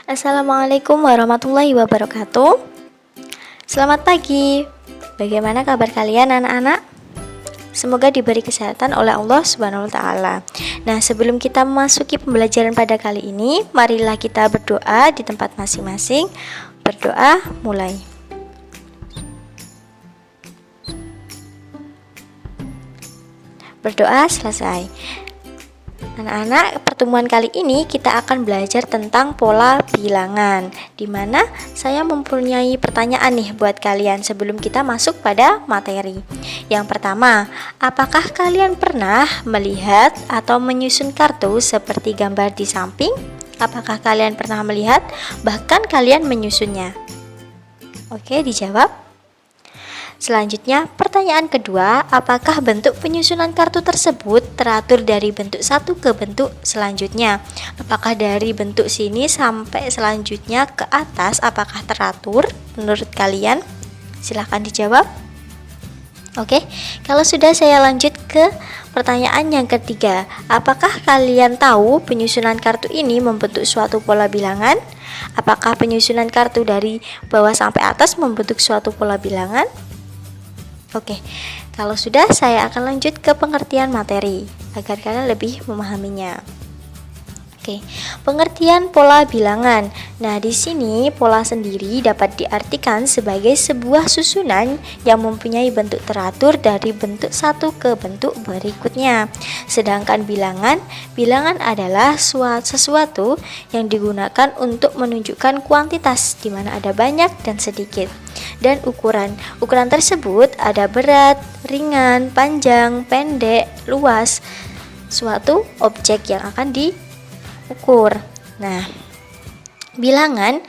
Assalamualaikum warahmatullahi wabarakatuh. Selamat pagi. Bagaimana kabar kalian anak-anak? Semoga diberi kesehatan oleh Allah Subhanahu wa taala. Nah, sebelum kita memasuki pembelajaran pada kali ini, marilah kita berdoa di tempat masing-masing. Berdoa mulai. Berdoa selesai. Anak-anak, pertemuan kali ini kita akan belajar tentang pola bilangan, di mana saya mempunyai pertanyaan nih buat kalian sebelum kita masuk pada materi. Yang pertama, apakah kalian pernah melihat atau menyusun kartu seperti gambar di samping? Apakah kalian pernah melihat, bahkan kalian menyusunnya? Oke, dijawab. Selanjutnya, pertanyaan kedua, apakah bentuk penyusunan kartu tersebut teratur dari bentuk satu ke bentuk selanjutnya? Apakah dari bentuk sini sampai selanjutnya ke atas, apakah teratur menurut kalian? Silahkan dijawab. Oke, kalau sudah saya lanjut ke pertanyaan yang ketiga, apakah kalian tahu penyusunan kartu ini membentuk suatu pola bilangan? Apakah penyusunan kartu dari bawah sampai atas membentuk suatu pola bilangan? Oke, kalau sudah saya akan lanjut ke pengertian materi agar kalian lebih memahaminya. Oke, pengertian pola bilangan. Nah, di sini pola sendiri dapat diartikan sebagai sebuah susunan yang mempunyai bentuk teratur dari bentuk satu ke bentuk berikutnya. Sedangkan bilangan adalah sesuatu yang digunakan untuk menunjukkan kuantitas di mana ada banyak dan sedikit. Dan ukuran tersebut ada berat, ringan, panjang, pendek, luas, suatu objek yang akan diukur. Nah, bilangan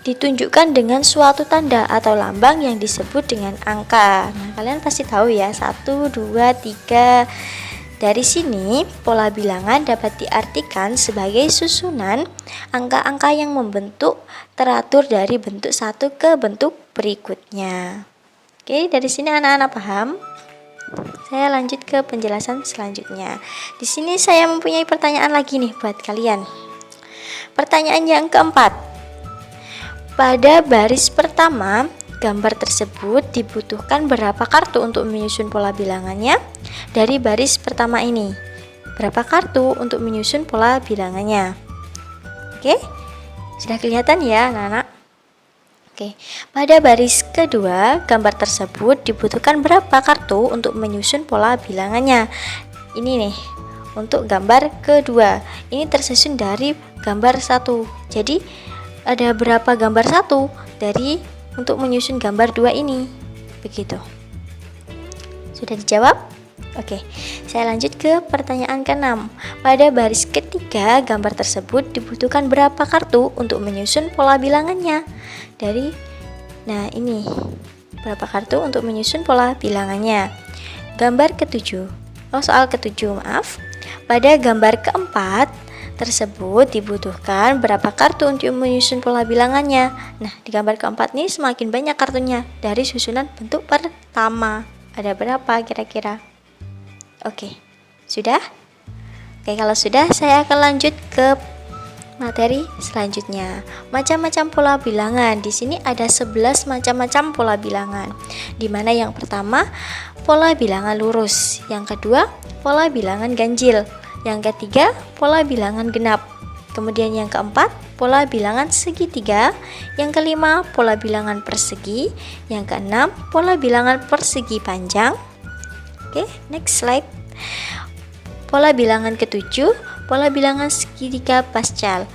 ditunjukkan dengan suatu tanda atau lambang yang disebut dengan angka. Nah, kalian pasti tahu ya, 1, 2, 3. Dari sini, pola bilangan dapat diartikan sebagai susunan angka-angka yang membentuk teratur dari bentuk satu ke bentuk berikutnya. Oke, dari sini anak-anak paham? Saya lanjut ke penjelasan selanjutnya. Di sini saya mempunyai pertanyaan lagi nih buat kalian. Pertanyaan yang keempat. Pada baris pertama, gambar tersebut dibutuhkan berapa kartu untuk menyusun pola bilangannya? Dari baris pertama ini, berapa kartu untuk menyusun pola bilangannya? Oke, sudah kelihatan ya anak-anak? Oke, pada baris kedua, gambar tersebut dibutuhkan berapa kartu untuk menyusun pola bilangannya? Ini nih, untuk gambar kedua, ini tersusun dari gambar satu. Jadi, ada berapa gambar satu dari untuk menyusun gambar dua ini? Begitu. Sudah dijawab? Oke, saya lanjut ke pertanyaan ke-6. Pada baris ketiga, gambar tersebut dibutuhkan berapa kartu untuk menyusun pola bilangannya? Ini berapa kartu untuk menyusun pola bilangannya? Gambar ketujuh. Soal ketujuh, maaf. Pada gambar keempat tersebut dibutuhkan berapa kartu untuk menyusun pola bilangannya? Nah, di gambar keempat ini semakin banyak kartunya dari susunan bentuk pertama. Ada berapa kira-kira? Oke, sudah? Oke, kalau sudah saya akan lanjut ke materi selanjutnya. Macam-macam pola bilangan. Di sini ada 11 macam-macam pola bilangan. Di mana yang pertama, pola bilangan lurus. Yang kedua, pola bilangan ganjil. Yang ketiga, pola bilangan genap. Kemudian yang keempat, pola bilangan segitiga. Yang kelima, pola bilangan persegi. Yang keenam, pola bilangan persegi panjang. Oke, next slide. Pola bilangan ketujuh, pola bilangan segitiga pascal.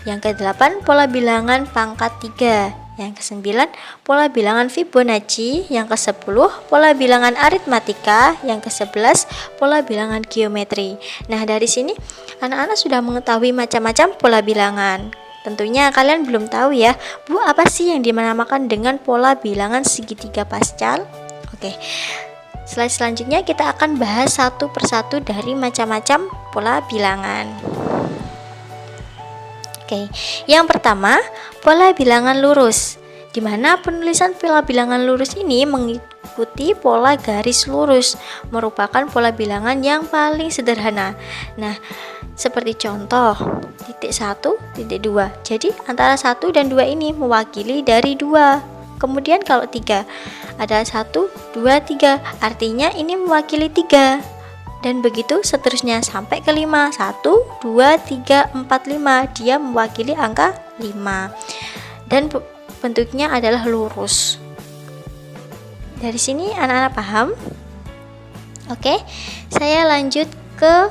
Yang kedelapan, pola bilangan pangkat 3. Yang kesembilan, pola bilangan Fibonacci. Yang ke-10, pola bilangan aritmatika. Yang ke-11, pola bilangan geometri. Nah, dari sini anak-anak sudah mengetahui macam-macam pola bilangan. Tentunya kalian belum tahu ya, Bu, apa sih yang dinamakan dengan pola bilangan segitiga pascal? Oke. Slide selanjutnya kita akan bahas satu persatu dari macam-macam pola bilangan. Oke, yang pertama pola bilangan lurus, di mana penulisan pola bilangan lurus ini mengikuti pola garis lurus, merupakan pola bilangan yang paling sederhana. Nah, seperti contoh titik 1, titik 2. Jadi antara 1 dan 2 ini mewakili dari 2. Kemudian kalau 3 ada 1, 2, 3, artinya ini mewakili 3. Dan begitu seterusnya sampai ke 5. 1, 2, 3, 4, 5. Dia mewakili angka 5. Dan bentuknya adalah lurus. Dari sini anak-anak paham? Oke, saya lanjut ke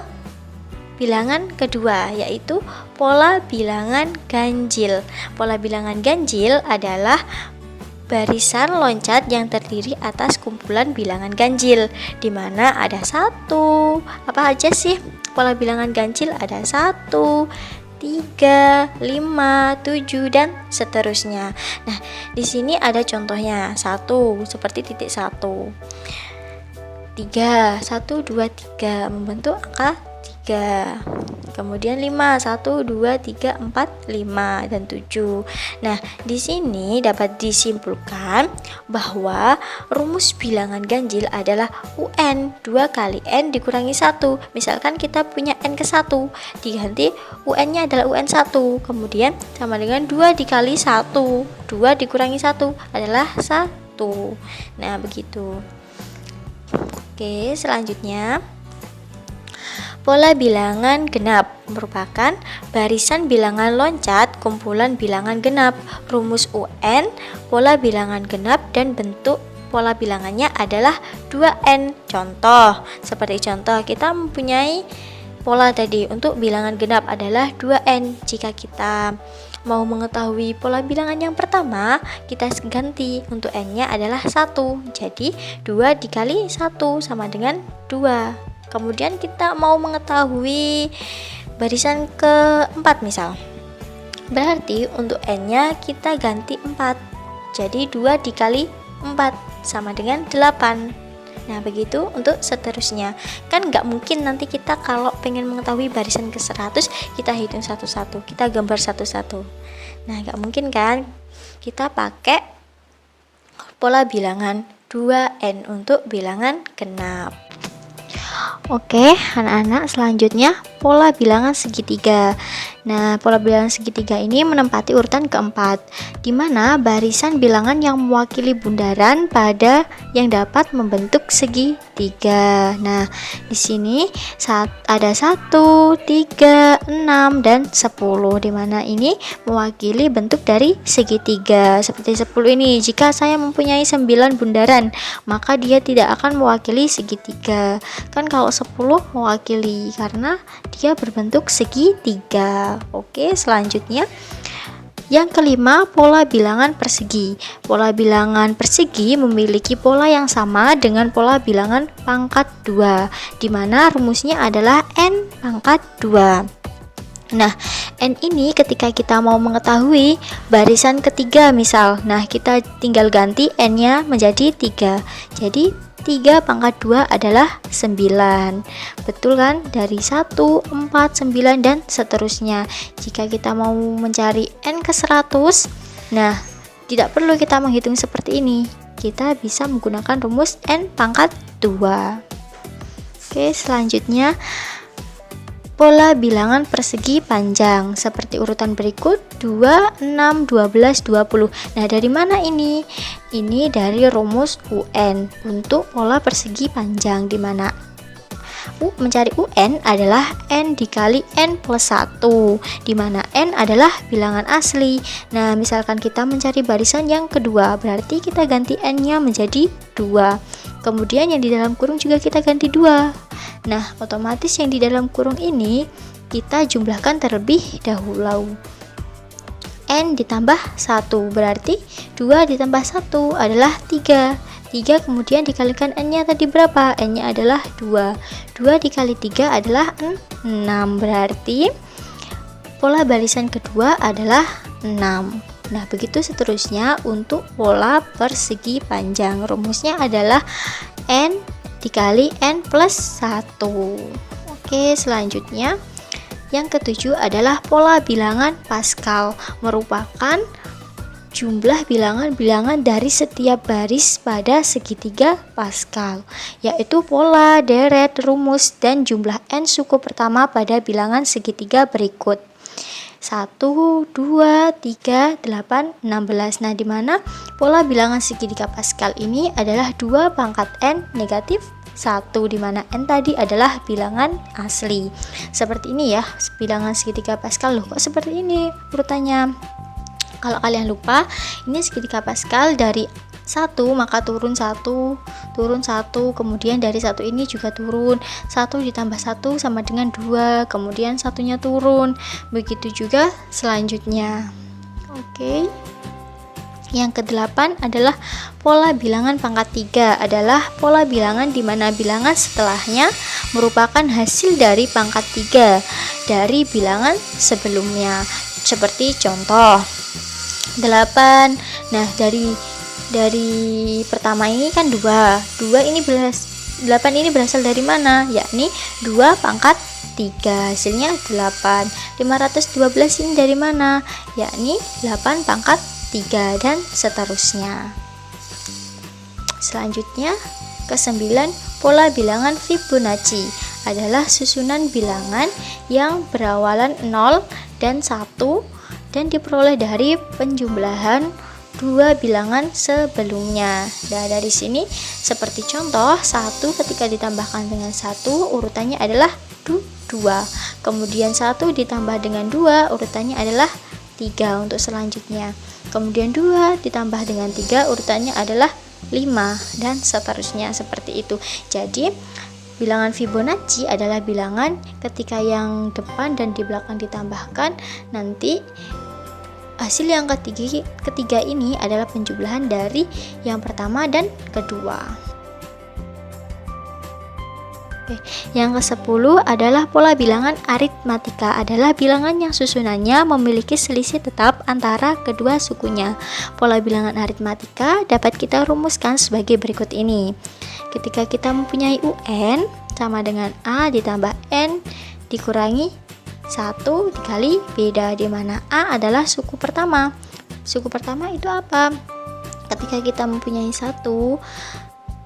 bilangan kedua, yaitu pola bilangan ganjil. Pola bilangan ganjil adalah barisan loncat yang terdiri atas kumpulan bilangan ganjil, di mana ada 1. Apa aja sih pola bilangan ganjil? Ada 1, 3, 5, 7 dan seterusnya. Nah, di sini ada contohnya. 1 seperti titik 1. 3, 1, 2, 3 membentuk angka 3. Kemudian 5, 1, 2, 3, 4, 5 dan 7. Nah, di sini dapat disimpulkan bahwa rumus bilangan ganjil adalah UN 2 kali N dikurangi 1. Misalkan kita punya N ke 1, diganti UN-nya adalah UN 1. Kemudian sama dengan 2 dikali 1. 2 dikurangi 1 adalah 1. Nah, begitu. Oke, selanjutnya pola bilangan genap merupakan barisan bilangan loncat kumpulan bilangan genap. Rumus UN pola bilangan genap dan bentuk pola bilangannya adalah 2N. Contoh, seperti contoh kita mempunyai pola tadi untuk bilangan genap adalah 2N. Jika kita mau mengetahui pola bilangan yang pertama, kita ganti untuk N-nya adalah 1. Jadi 2 dikali 1 sama dengan 2. Kemudian kita mau mengetahui barisan keempat misal, berarti untuk N-nya kita ganti 4. Jadi 2 dikali 4 sama dengan 8. Nah, begitu untuk seterusnya. Kan nggak mungkin nanti kita kalau pengen mengetahui barisan ke 100 kita hitung satu-satu, kita gambar satu-satu. Nah, nggak mungkin kan? Kita pakai pola bilangan 2N untuk bilangan genap. Oke, anak-anak, selanjutnya pola bilangan segitiga. Nah, pola bilangan segitiga ini menempati urutan keempat, di mana barisan bilangan yang mewakili bundaran pada yang dapat membentuk segitiga. Nah, di sini ada 1, 3, 6 dan 10, di mana ini mewakili bentuk dari segitiga. Seperti 10 ini, jika saya mempunyai 9 bundaran, maka dia tidak akan mewakili segitiga. Kan kalau 10 mewakili karena dia berbentuk segitiga. Oke, selanjutnya yang kelima, pola bilangan persegi. Pola bilangan persegi memiliki pola yang sama dengan pola bilangan pangkat 2, di mana rumusnya adalah N pangkat 2. Nah, N ini ketika kita mau mengetahui barisan ketiga misal, nah kita tinggal ganti N-nya menjadi 3. Jadi 3 pangkat 2 adalah 9. Betul kan? Dari 1, 4, 9 dan seterusnya. Jika kita mau mencari N ke 100, nah tidak perlu kita menghitung seperti ini. Kita bisa menggunakan rumus N pangkat 2. Oke, selanjutnya pola bilangan persegi panjang seperti urutan berikut 2, 6, 12, 20. Nah, dari mana ini? Ini dari rumus UN untuk pola persegi panjang, di mana mencari UN adalah N dikali N plus 1, di mana N adalah bilangan asli. Nah, misalkan kita mencari barisan yang kedua, berarti kita ganti N-nya menjadi 2. Kemudian yang di dalam kurung juga kita ganti 2. Nah, otomatis yang di dalam kurung ini kita jumlahkan terlebih dahulu. N ditambah 1 berarti 2 ditambah 1 adalah 3. 3 kemudian dikalikan N-nya tadi berapa? N-nya adalah 2. 2 dikali 3 adalah 6. Berarti pola barisan kedua adalah 6. Nah, begitu seterusnya untuk pola persegi panjang. Rumusnya adalah N dikali N plus 1. Oke, selanjutnya Yang ketujuh adalah pola bilangan Pascal, merupakan jumlah bilangan-bilangan dari setiap baris pada segitiga Pascal, yaitu pola, deret, rumus, dan jumlah n suku pertama pada bilangan segitiga berikut. 1, 2, 3, 8, 16. Nah, di mana pola bilangan segitiga Pascal ini adalah 2 pangkat n negatif 1, di mana n tadi adalah bilangan asli. Seperti ini ya, bilangan segitiga Pascal. Loh, kok seperti ini urutannya? Kalau kalian lupa, ini segitiga Pascal dari 1 maka turun 1, kemudian dari 1 ini juga turun 1 ditambah 1 sama dengan 2, kemudian satunya turun, begitu juga selanjutnya. Oke. Yang ke-8 adalah pola bilangan pangkat 3, adalah pola bilangan di mana bilangan setelahnya merupakan hasil dari pangkat 3 dari bilangan sebelumnya. Seperti contoh 8. Nah, dari pertama ini kan 2 ini 8 ini berasal dari mana? Yakni 2 pangkat 3, hasilnya 8. 512 ini dari mana? Yakni 8 pangkat 3, dan seterusnya. Selanjutnya ke-9, pola bilangan Fibonacci adalah susunan bilangan yang berawalan 0 dan 1 dan diperoleh dari penjumlahan 2 bilangan sebelumnya. Nah, dari sini seperti contoh 1 ketika ditambahkan dengan 1 urutannya adalah 2. Kemudian 1 ditambah dengan 2 urutannya adalah 3 untuk selanjutnya. Kemudian 2 ditambah dengan 3 urutannya adalah 5, dan seterusnya seperti itu. Jadi bilangan Fibonacci adalah bilangan ketika yang depan dan di belakang ditambahkan, nanti hasil yang ketiga ini adalah penjumlahan dari yang pertama dan kedua. Yang ke-10 adalah pola bilangan aritmatika, adalah bilangan yang susunannya memiliki selisih tetap antara kedua sukunya. Pola bilangan aritmatika dapat kita rumuskan sebagai berikut ini. Ketika kita mempunyai UN sama dengan A ditambah N dikurangi 1 dikali beda, di mana A adalah suku pertama. Suku pertama itu apa? Ketika kita mempunyai 1,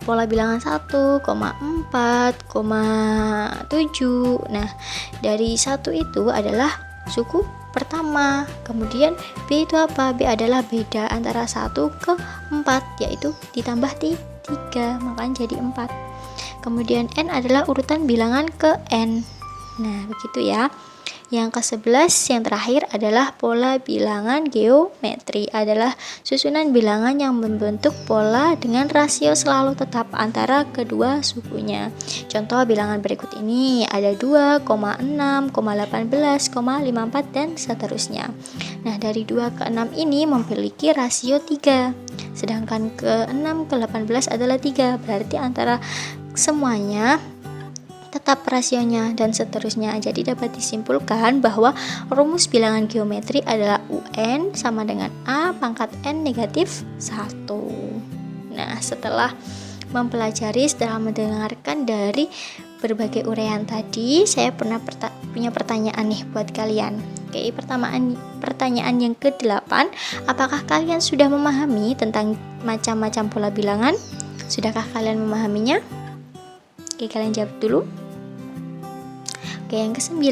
pola bilangan 1, 4, 7. Nah, dari 1 itu adalah suku pertama. Kemudian B itu apa? B adalah beda antara 1 ke 4, yaitu ditambah 3, makanya jadi 4. Kemudian N adalah urutan bilangan ke N. Nah, begitu ya. Yang ke-11 yang terakhir adalah pola bilangan geometri, adalah susunan bilangan yang membentuk pola dengan rasio selalu tetap antara kedua sukunya. Contoh bilangan berikut ini ada 2, 6, 18, 54 dan seterusnya. Nah, dari 2 ke 6 ini memiliki rasio 3, sedangkan ke 6 ke 18 adalah 3, berarti antara semuanya tetap rasionya dan seterusnya. Jadi dapat disimpulkan bahwa rumus bilangan geometri adalah UN sama dengan A pangkat N negatif 1. Nah, setelah mendengarkan dari berbagai uraian tadi, saya punya pertanyaan nih buat kalian. Oke, pertanyaan yang ke-8, apakah kalian sudah memahami tentang macam-macam pola bilangan? Sudahkah kalian memahaminya? Oke, kalian jawab dulu. Oke, yang ke-9,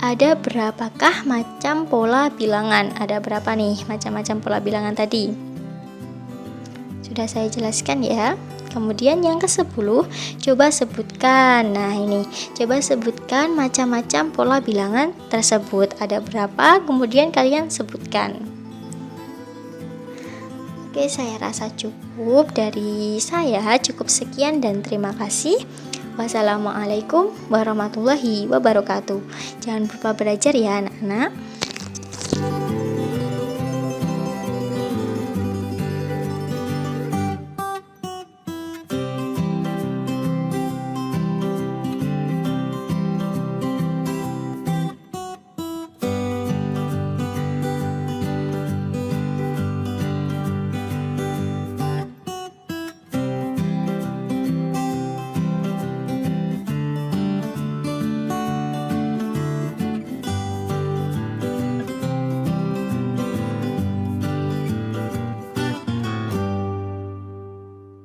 ada berapakah macam pola bilangan? Ada berapa nih macam-macam pola bilangan tadi? Sudah saya jelaskan ya. Kemudian yang ke-10, coba sebutkan. Nah, ini coba sebutkan macam-macam pola bilangan tersebut. Ada berapa? Kemudian kalian sebutkan. Oke, saya rasa cukup dari saya. Cukup sekian dan terima kasih. Wassalamualaikum warahmatullahi wabarakatuh. Jangan lupa belajar ya anak-anak.